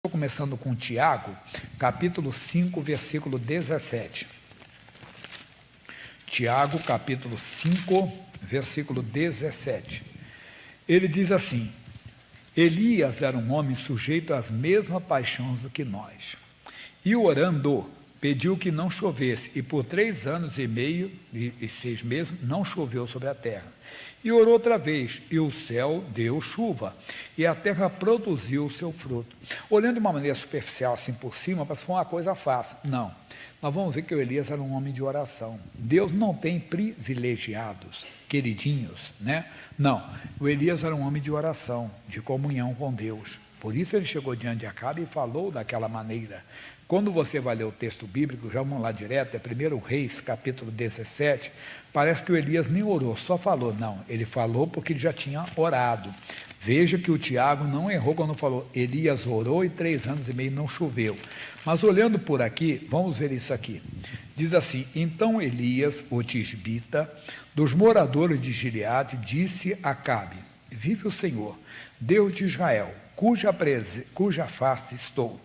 Estou começando com Tiago, capítulo 5, versículo 17. Tiago, capítulo 5, versículo 17. Ele diz assim: Elias era um homem sujeito às mesmas paixões do que nós. E orando, pediu que não chovesse, e por 3 anos e meio e 6 meses não choveu sobre a terra. E orou outra vez, e o céu deu chuva, e a terra produziu o seu fruto. Olhando de uma maneira superficial, assim por cima, parece que foi uma coisa fácil. Não, nós vamos ver que o Elias era um homem de oração. Deus não tem privilegiados, queridinhos, né? Não, o Elias era um homem de oração, de comunhão com Deus. Por isso ele chegou diante de Acabe e falou daquela maneira. Quando você vai ler o texto bíblico, já vamos lá direto, é 1 Reis, capítulo 17, parece que o Elias nem orou, só falou. Não, ele falou porque ele já tinha orado. Veja que o Tiago não errou quando falou, Elias orou e 3 anos e meio não choveu. Mas olhando por aqui, vamos ver isso aqui. Diz assim: então Elias, o tisbita, dos moradores de Gileade, disse a Acabe: vive o Senhor, Deus de Israel, cuja face estou,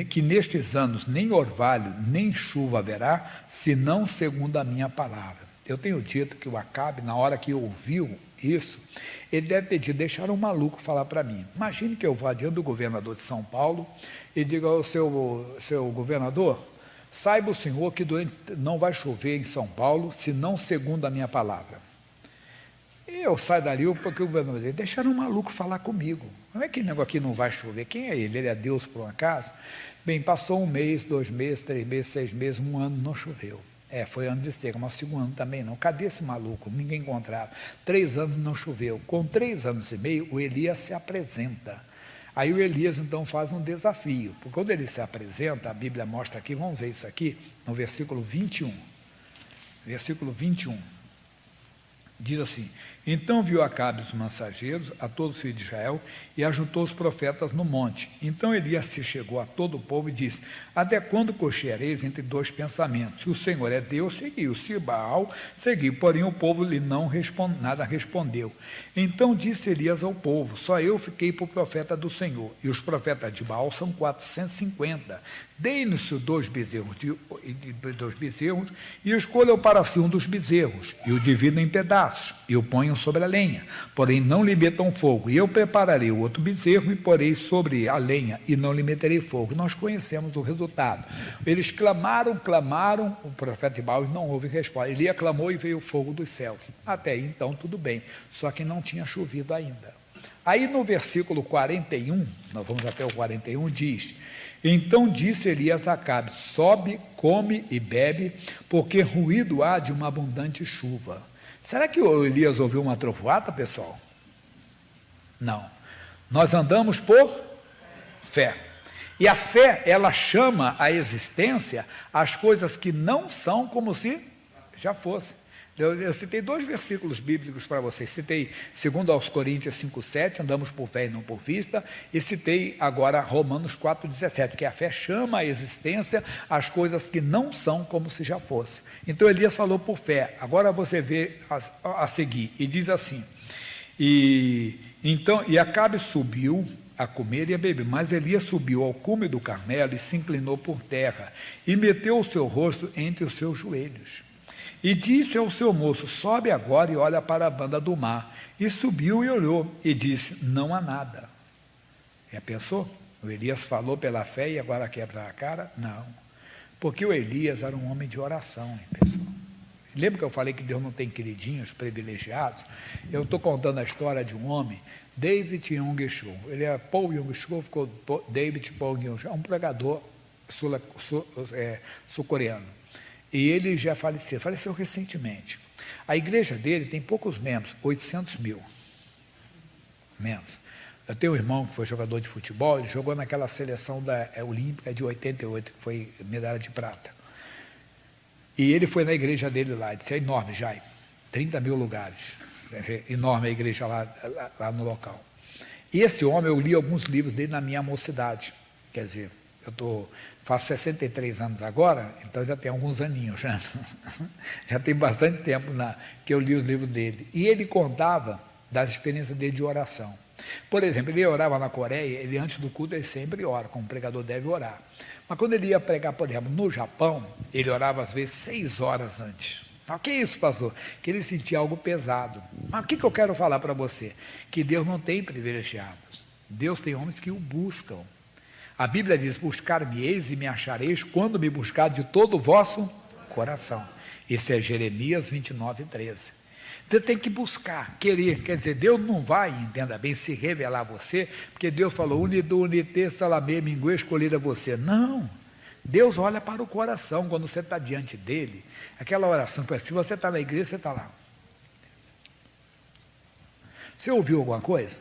que nestes anos nem orvalho, nem chuva haverá, senão segundo a minha palavra. Eu tenho dito que o Acabe, na hora que ouviu isso, ele deve ter dito, deixaram um maluco falar para mim. Imagine que eu vá diante do governador de São Paulo e diga ao seu governador, saiba o senhor que não vai chover em São Paulo, senão segundo a minha palavra. E eu saio dali porque o governador diz, deixaram um maluco falar comigo. Como é que negócio aqui não vai chover? Quem é ele? Ele é Deus por um acaso? Bem, passou 1 mês, 2 meses, 3 meses, 6 meses, 1 ano, não choveu. Foi ano de seca, mas o 2º ano também não. Cadê esse maluco? Ninguém encontrava. 3 anos não choveu. Com 3 anos e meio, o Elias se apresenta. Aí o Elias, então, faz um desafio. Porque quando ele se apresenta, a Bíblia mostra aqui, vamos ver isso aqui, no versículo 21. Versículo 21. Diz assim: então viu Acabe os mensageiros, a todos os filhos de Israel, e ajuntou os profetas no monte. Então Elias se chegou a todo o povo e disse: até quando cocheareis entre 2 pensamentos? Se o Senhor é Deus, seguiu; se Baal, seguiu. Porém o povo lhe nada respondeu. Então disse Elias ao povo: só eu fiquei por profeta do Senhor, e os profetas de Baal são 450. Deem-nos 2 bezerros, e escolham para si um dos bezerros, e o dividam em pedaços, e o ponham sobre a lenha, porém não lhe metam fogo. E eu prepararei o outro bezerro, e porei sobre a lenha, e não lhe meterei fogo. Nós conhecemos o resultado. Eles clamaram, o profeta de Baal, não houve resposta. Elias clamou e veio o fogo dos céus. Até aí, então, tudo bem, só que não tinha chovido ainda. Aí no versículo 41, nós vamos até o 41, diz: então disse Elias a Acabe: sobe, come e bebe, porque ruído há de uma abundante chuva. Será que o Elias ouviu uma trovoada, pessoal? Não. Nós andamos por fé. E a fé, ela chama à existência as coisas que não são como se já fossem. Eu citei 2 versículos bíblicos para vocês. Citei 2 aos Coríntios 5,7, andamos por fé e não por vista, e citei agora Romanos 4,17, que a fé chama à existência as coisas que não são como se já fosse. Então Elias falou por fé. Agora você vê a seguir, e diz assim: e Acabe subiu a comer e a beber, mas Elias subiu ao cume do Carmelo e se inclinou por terra, e meteu o seu rosto entre os seus joelhos. E disse ao seu moço: sobe agora e olha para a banda do mar. E subiu e olhou, e disse: não há nada. Já pensou? O Elias falou pela fé e agora quebra a cara? Não. Porque o Elias era um homem de oração, hein, pessoal? Lembra que eu falei que Deus não tem queridinhos privilegiados? Eu estou contando a história de um homem, David Yong-Cho. Ele é Paul Yong-Cho, ficou David Paul Yong-Cho, um pregador sul-coreano. E ele já faleceu recentemente. A igreja dele tem poucos membros, 800 mil membros. Eu tenho um irmão que foi jogador de futebol, ele jogou naquela seleção olímpica de 88, que foi medalha de prata. E ele foi na igreja dele lá, disse: é enorme, Jai, 30 mil lugares, enorme a igreja lá no local. E esse homem, eu li alguns livros dele na minha mocidade, quer dizer, faço 63 anos agora, então já tem alguns aninhos, já tem bastante tempo que eu li os livros dele. E ele contava das experiências dele de oração. Por exemplo, ele orava na Coreia, ele antes do culto ele sempre ora, como o pregador deve orar. Mas quando ele ia pregar, por exemplo, no Japão, ele orava às vezes 6 horas antes. O que é isso, pastor? Que ele sentia algo pesado. Mas o que eu quero falar para você? Que Deus não tem privilegiados. Deus tem homens que o buscam. A Bíblia diz, buscar-me-eis e me achareis quando me buscar de todo o vosso coração. Isso é Jeremias 29:13. Você tem que buscar, querer, quer dizer, Deus não vai, entenda bem, se revelar a você, porque Deus falou, unido, unite, salamê, mingue, escolher a você. Não, Deus olha para o coração, quando você está diante dele, aquela oração, se você está na igreja, você está lá. Você ouviu alguma coisa?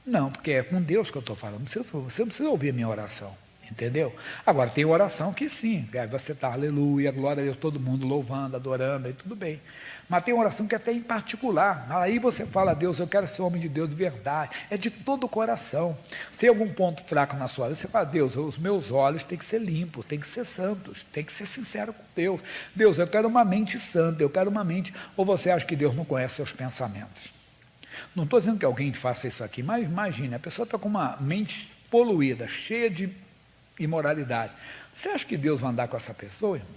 Não, porque é com Deus que eu estou falando, você não precisa ouvir a minha oração. Entendeu? Agora, tem oração que sim, você está, aleluia, glória a Deus, todo mundo louvando, adorando, aí tudo bem. Mas tem oração que é até em particular, aí você fala a Deus, eu quero ser homem de Deus de verdade, é de todo o coração. Se tem algum ponto fraco na sua vida, você fala, Deus, os meus olhos têm que ser limpos, têm que ser santos, tem que ser sincero com Deus. Deus, eu quero uma mente santa, eu quero uma mente, ou você acha que Deus não conhece seus pensamentos? Não estou dizendo que alguém faça isso aqui, mas imagine, a pessoa está com uma mente poluída, cheia de imoralidade. Você acha que Deus vai andar com essa pessoa, irmão?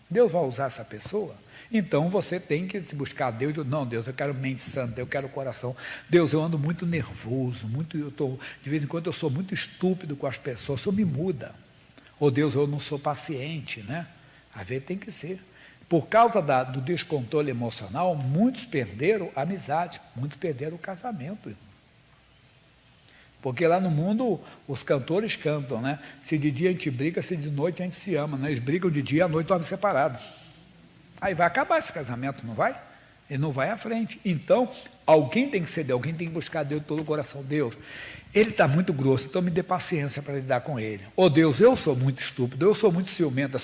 Deus vai usar essa pessoa? Então você tem que buscar Deus. Não, Deus, eu quero mente santa, eu quero coração. Deus, eu ando muito nervoso, de vez em quando eu sou muito estúpido com as pessoas, isso me muda. Ou Deus, eu não sou paciente, né? Às vezes tem que ser. Por causa do descontrole emocional, muitos perderam a amizade, muitos perderam o casamento, irmão. Porque lá no mundo os cantores cantam, né? Se de dia a gente briga, se de noite a gente se ama, né? Eles brigam de dia, à noite dormem separados. Aí vai acabar esse casamento, não vai? Ele não vai à frente. Então, alguém tem que ceder, alguém tem que buscar Deus de todo o coração. Deus, ele está muito grosso, então me dê paciência para lidar com ele. Ô Deus, eu sou muito estúpido, eu sou muito ciumento,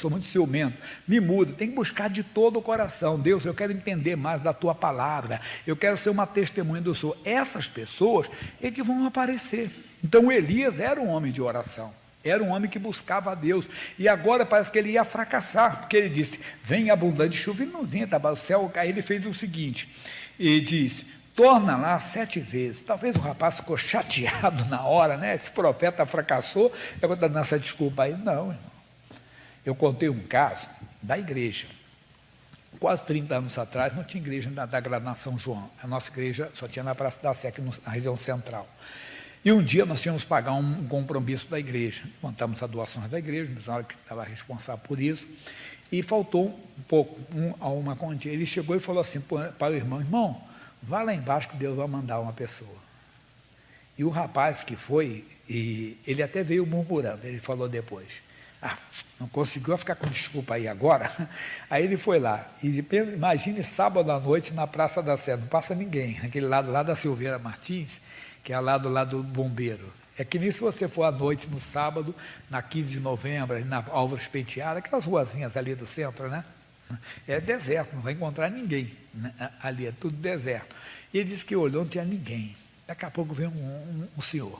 me muda, tem que buscar de todo o coração. Deus, eu quero entender mais da tua palavra, eu quero ser uma testemunha do Senhor. Essas pessoas é que vão aparecer. Então Elias era um homem de oração, era um homem que buscava a Deus, e agora parece que ele ia fracassar, porque ele disse, vem abundante chuva, e não vinha, estava o céu. Aí ele fez o seguinte, e disse, torna lá 7 vezes. Talvez o rapaz ficou chateado na hora, né? Esse profeta fracassou, eu vou dar essa desculpa aí. Não, irmão. Eu contei um caso da igreja. Quase 30 anos atrás não tinha igreja da Grada São João. A nossa igreja só tinha na Praça da Sé, aqui na região central. E um dia nós tínhamos que pagar um compromisso da igreja. Levantamos as doações da igreja, o missionário que estava responsável por isso, e faltou um pouco, uma quantia. Ele chegou e falou assim para o irmão, vá lá embaixo que Deus vai mandar uma pessoa. E o rapaz que foi, e ele até veio murmurando, ele falou depois, não conseguiu ficar com desculpa aí agora? Aí ele foi lá, e imagine sábado à noite na Praça da Sé, não passa ninguém, aquele lado lá da Silveira Martins, que é lado lá do Bombeiro. É que nem se você for à noite no sábado, na 15 de novembro, na Álvares Penteado, aquelas ruazinhas ali do centro, né? É deserto, não vai encontrar ninguém, né? Ali é tudo deserto. E ele disse que olhou, não tinha ninguém. Daqui a pouco veio um senhor.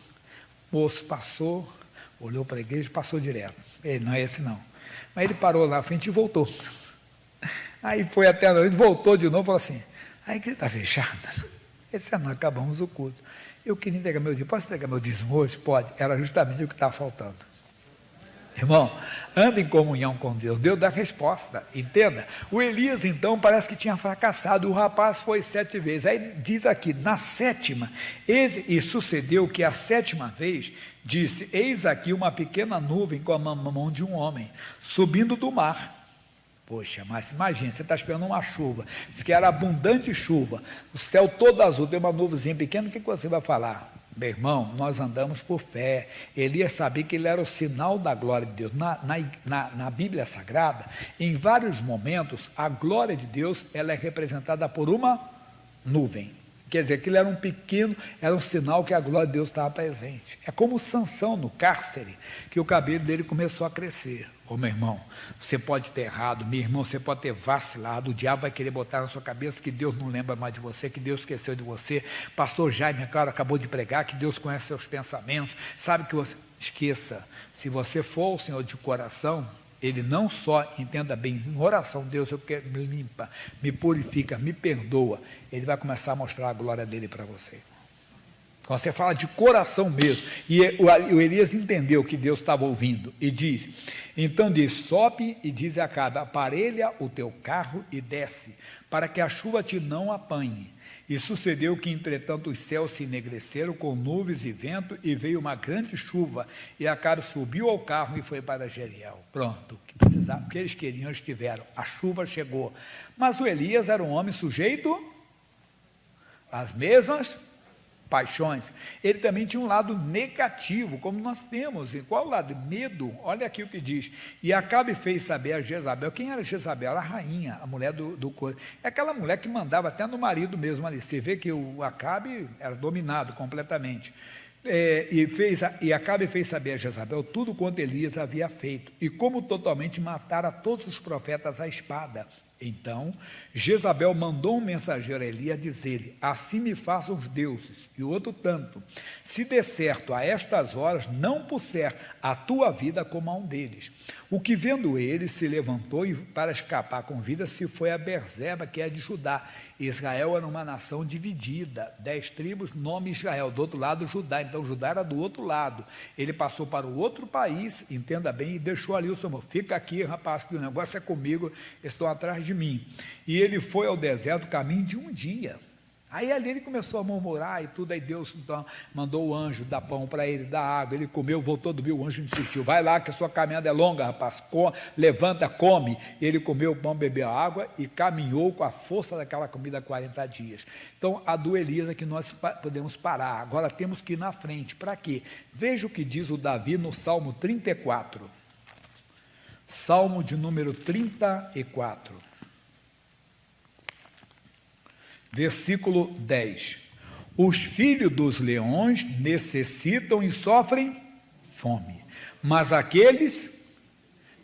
O moço passou, olhou para a igreja e passou direto. Ele, não é esse não. Mas ele parou lá na frente e voltou. Aí foi até a noite, voltou de novo e falou assim, a igreja está fechada. Ele disse, nós acabamos o culto. Eu queria entregar meu dízimo. Posso entregar meu dízimo hoje? Pode. Era justamente o que estava faltando. Irmão, anda em comunhão com Deus, Deus dá resposta, entenda. O Elias então parece que tinha fracassado, o rapaz foi 7 vezes, aí diz aqui, na 7ª, e sucedeu que a 7ª vez, disse, eis aqui uma pequena nuvem com a mão de um homem, subindo do mar. Poxa, mas imagina, você está esperando uma chuva, diz que era abundante chuva, o céu todo azul, tem uma nuvenzinha pequena, o que você vai falar? Meu irmão, nós andamos por fé. Elias sabia que ele era o sinal da glória de Deus. Na Bíblia Sagrada, em vários momentos, a glória de Deus ela é representada por uma nuvem. Quer dizer, aquilo era um sinal que a glória de Deus estava presente. É como Sansão no cárcere, que o cabelo dele começou a crescer. Ô meu irmão, você pode ter errado, meu irmão, você pode ter vacilado, o diabo vai querer botar na sua cabeça que Deus não lembra mais de você, que Deus esqueceu de você. Pastor Jaime, cara, acabou de pregar que Deus conhece seus pensamentos, sabe que você... Esqueça, se você for o Senhor de coração, Ele não só, entenda bem, em oração, Deus, eu quero, me limpa, me purifica, me perdoa, Ele vai começar a mostrar a glória dEle para você. Quando você fala de coração mesmo. E o Elias entendeu que Deus estava ouvindo e diz, então diz, sobe e diz a Acabe, aparelha o teu carro e desce, para que a chuva te não apanhe. E sucedeu que, entretanto, os céus se enegreceram com nuvens e vento, e veio uma grande chuva, e Acabe subiu ao carro e foi para Jeriel. Pronto, o que precisavam, o que eles queriam, eles tiveram. A chuva chegou. Mas o Elias era um homem sujeito às mesmas paixões. Ele também tinha um lado negativo, como nós temos. E qual o lado? Medo. Olha aqui o que diz. E Acabe fez saber a Jezabel. Quem era Jezabel? A rainha, a mulher do é aquela mulher que mandava até no marido mesmo ali. Você vê que o Acabe era dominado completamente. E Acabe fez saber a Jezabel tudo quanto Elias havia feito, e como totalmente matara todos os profetas à espada. Então Jezabel mandou um mensageiro a Elias dizer-lhe, assim me façam os deuses, e outro tanto, se der certo a estas horas, não puser a tua vida como a um deles. O que vendo ele, se levantou e para escapar com vida, se foi a Berzeba, que é de Judá. Israel era uma nação dividida, 10 tribos, nome Israel, do outro lado Judá, então Judá era do outro lado. Ele passou para o outro país, entenda bem, e deixou ali o seu irmão, fica aqui rapaz, que o negócio é comigo, estão atrás de mim. E ele foi ao deserto, caminho de um dia. Aí ali ele começou a murmurar e tudo, aí Deus então mandou o anjo dar pão para ele, dar água, ele comeu, voltou do o anjo insistiu, vai lá que a sua caminhada é longa, rapaz, levanta, come. Ele comeu o pão, bebeu a água e caminhou com a força daquela comida 40 dias. Então, a do Elias é que nós podemos parar, agora temos que ir na frente, para quê? Veja o que diz o Davi no Salmo 34, Salmo de número 34. Versículo 10. Os filhos dos leões necessitam e sofrem fome, mas aqueles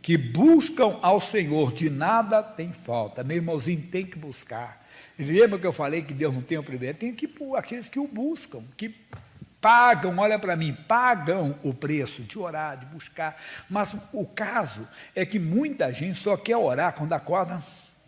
que buscam ao Senhor de nada tem falta. Meu irmãozinho, tem que buscar. Lembra que eu falei que Deus não tem o privilégio? Tem que aqueles que o buscam, que pagam, olha para mim, pagam o preço de orar, de buscar. Mas o caso é que muita gente só quer orar quando acorda,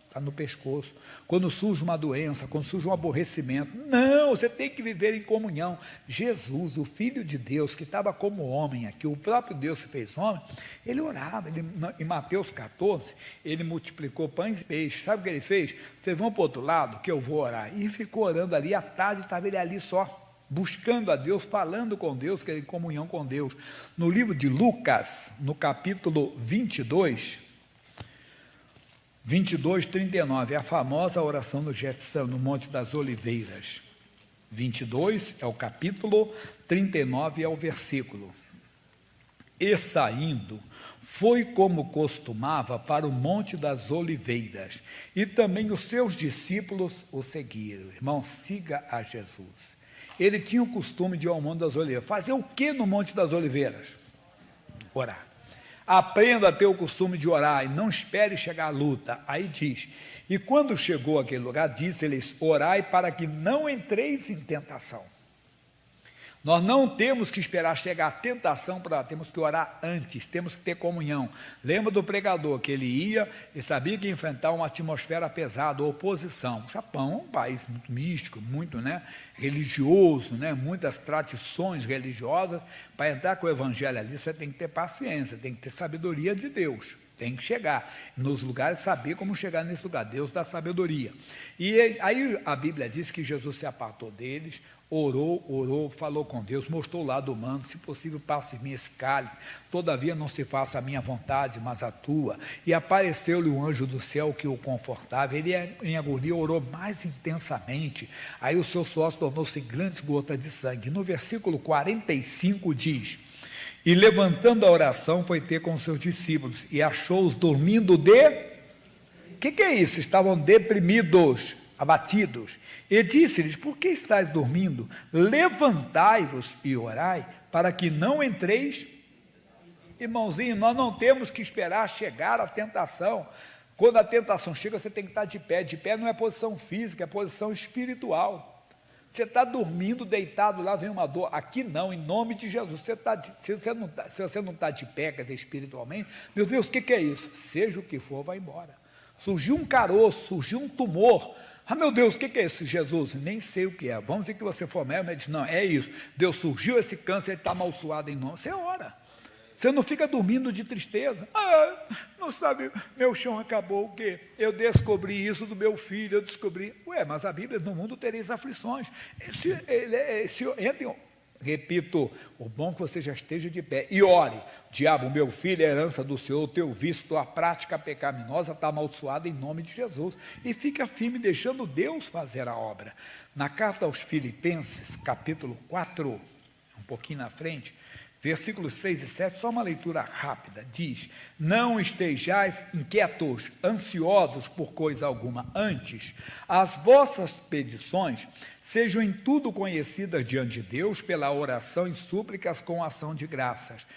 está no pescoço, quando surge uma doença, quando surge um aborrecimento. Não, você tem que viver em comunhão. Jesus, o Filho de Deus, que estava como homem aqui, o próprio Deus se fez homem, ele orava, em Mateus 14, ele multiplicou pães e peixes. Sabe o que ele fez? Vocês vão para o outro lado, que eu vou orar. E ficou orando ali, à tarde estava ele ali só, buscando a Deus, falando com Deus, que ele em comunhão com Deus. No livro de Lucas, no capítulo 22, 39, é a famosa oração do Getsemane, no Monte das Oliveiras. 22 é o capítulo, 39 é o versículo. E saindo, foi como costumava para o Monte das Oliveiras, e também os seus discípulos o seguiram. Irmão, siga a Jesus. Ele tinha o costume de ir ao Monte das Oliveiras. Fazer o que no Monte das Oliveiras? Orar. Aprenda a ter o costume de orar e não espere chegar à luta. Aí diz, e quando chegou àquele lugar, disse-lhes, orai para que não entreis em tentação. Nós não temos que esperar chegar a tentação para temos que orar antes, temos que ter comunhão. Lembra do pregador que ele ia e sabia que ia enfrentar uma atmosfera pesada, oposição. O Japão é um país muito místico, muito religioso, muitas tradições religiosas. Para entrar com o evangelho ali, você tem que ter paciência, tem que ter sabedoria de Deus. Tem que chegar nos lugares, saber como chegar nesse lugar. Deus dá sabedoria. E aí a Bíblia diz que Jesus se apartou deles, orou, falou com Deus, mostrou o lado humano, se possível passe-me esse cálice, todavia não se faça a minha vontade, mas a tua. E apareceu-lhe um anjo do céu que o confortava, ele em agonia orou mais intensamente, aí o seu suor tornou-se em grandes gotas de sangue. No versículo 45 diz, e levantando a oração foi ter com seus discípulos, e achou-os dormindo o que é isso? Estavam deprimidos, abatidos. E disse-lhes, por que estáis dormindo? Levantai-vos e orai, para que não entreis. Irmãozinho, nós não temos que esperar chegar a tentação. Quando a tentação chega, você tem que estar de pé. De pé não é posição física, é posição espiritual. Você está dormindo, deitado lá, vem uma dor. Aqui não, em nome de Jesus. Se você não está de pé, quer dizer, espiritualmente, meu Deus, o que é isso? Seja o que for, vai embora. Surgiu um caroço, surgiu um tumor. Ah, meu Deus, o que é isso, Jesus? Nem sei o que é. Vamos dizer que você for médico, ele diz, não, é isso. Deus surgiu esse câncer, ele está amaldiçoado em nome. Você ora. Você não fica dormindo de tristeza. Ah, não sabe, meu chão acabou o quê? Eu descobri isso do meu filho, eu descobri. Ué, mas a Bíblia, no mundo tereis aflições. Repito, o bom que você já esteja de pé. E ore, diabo, meu filho, é herança do Senhor, o teu vício, tua prática pecaminosa está amaldiçoada em nome de Jesus. E fica firme, deixando Deus fazer a obra. Na carta aos Filipenses, capítulo 4, um pouquinho na frente, versículos 6 e 7, só uma leitura rápida, diz, não estejais inquietos, ansiosos por coisa alguma, antes, as vossas petições sejam em tudo conhecidas diante de Deus, pela oração e súplicas com ação de graças.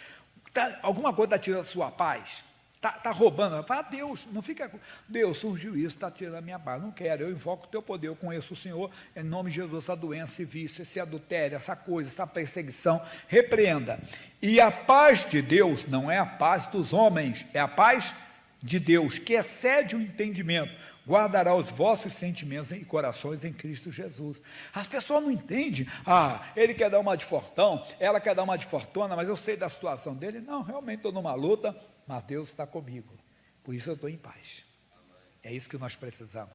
Alguma coisa está tirando a sua paz? Está roubando? Fala, Deus, não fica. Deus, surgiu isso, está tirando a minha paz. Não quero, eu invoco o teu poder, eu conheço o Senhor, em nome de Jesus, essa doença, esse vício, esse adultério, essa coisa, essa perseguição, repreenda. E a paz de Deus não é a paz dos homens, é a paz de Deus, que excede o entendimento, guardará os vossos sentimentos e corações em Cristo Jesus. As pessoas não entendem, ele quer dar uma de fortão, ela quer dar uma de fortuna, mas eu sei da situação dele. Não, realmente estou numa luta, mas Deus está comigo, por isso eu estou em paz. É isso que nós precisamos.